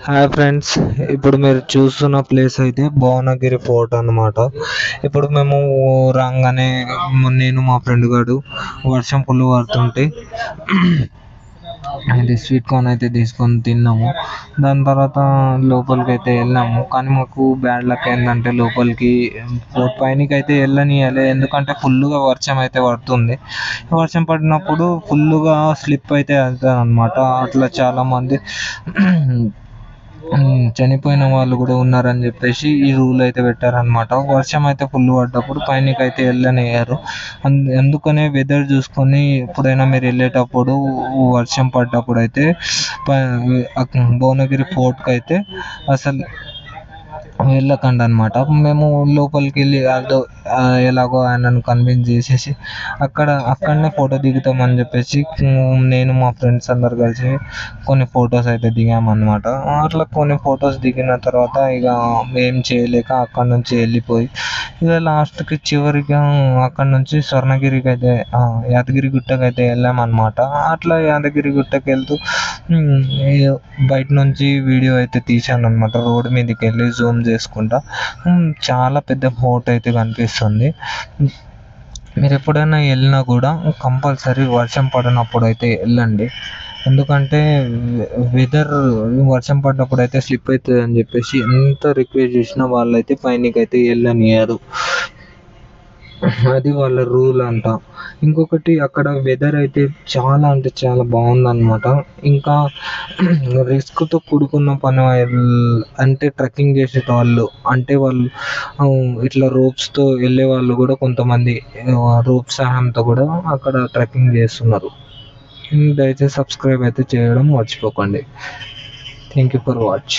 Hi friends, ఇప్పుడు మీరు చూస్తున్న ప్లేస్ అయితే భువనగిరి ఫోర్ట్ అన్నమాట. ఇప్పుడు మేము రాగానే నేను మా ఫ్రెండ్ గాడు వర్షం ఫుల్ పడుతుంటే అయితే స్వీట్ కార్న్ అయితే తీసుకొని తిన్నాము. దాని తర్వాత లోపలికి అయితే వెళ్ళాము. కానీ మాకు బ్యాడ్ లక్ ఏంటంటే లోపలికి ఫోర్ట్ పైనకి అయితే వెళ్ళనియాలి, ఎందుకంటే ఫుల్గా వర్షం అయితే పడుతుంది. వర్షం పడినప్పుడు ఫుల్గా స్లిప్ అయితే వెళ్తుంది అనమాట. అట్లా చాలామంది చనిపోయిన వాళ్ళు కూడా ఉన్నారని చెప్పేసి ఈ రూల్ అయితే పెట్టారనమాట. వర్షం అయితే ఫుల్ పడ్డప్పుడు పైనకి అయితే వెళ్ళనియ్యారు. అందుకనే వెదర్ చూసుకొని ఎప్పుడైనా మీరు వెళ్ళేటప్పుడు వర్షం పడ్డప్పుడు అయితే భువనగిరి ఫోర్ట్కి అయితే అసలు వెళ్ళకండి అనమాట. మేము లోపలికి వెళ్ళి ఎలాగో ఆయనను కన్విన్స్ చేసేసి అక్కడనే ఫోటో దిగుతామని చెప్పేసి నేను మా ఫ్రెండ్స్ అందరు కలిసి కొన్ని ఫొటోస్ అయితే దిగామన్నమాట. అట్లా కొన్ని ఫొటోస్ దిగిన తర్వాత ఇక ఏం చేయలేక అక్కడ నుంచి వెళ్ళిపోయి ఇక లాస్ట్కి చివరిగా అక్కడ నుంచి స్వర్ణగిరికి అయితే యాదగిరి గుట్టకి అయితే వెళ్ళామన్నమాట. అట్లా యాదగిరి గుట్టకి వెళ్తూ బయట నుంచి వీడియో అయితే తీశాను అనమాట. రోడ్డు మీదకి వెళ్ళి జూమ్ చేసుకుంటా చాలా పెద్ద ఫోర్ట్ అయితే కనిపిస్తుంది. మీరు ఎప్పుడైనా వెళ్ళినా కూడా కంపల్సరీ వర్షం పడినప్పుడు అయితే వెళ్ళండి, ఎందుకంటే వెదర్ వర్షం పడినప్పుడు అయితే స్లిప్ అవుతుంది అని చెప్పేసి ఎంత రిక్వెస్ట్ చేసినా వాళ్ళైతే పైనకి అయితే వెళ్ళనియరు. అది వాళ్ళ రూల్ అంట. ఇంకొకటి అక్కడ వెదర్ అయితే చాలా అంటే చాలా బాగుందన్నమాట. ఇంకా రిస్క్తో కూడుకున్న పని. అంటే ట్రెక్కింగ్ చేసేటవాళ్ళు అంటే వాళ్ళు ఇట్లా రోప్స్తో వెళ్ళే వాళ్ళు కూడా కొంతమంది రోప్ సహాయంతో కూడా అక్కడ ట్రెక్కింగ్ చేస్తున్నారు. దయచేసి సబ్స్క్రైబ్ అయితే చేయడం మర్చిపోకండి. Thank you for watch.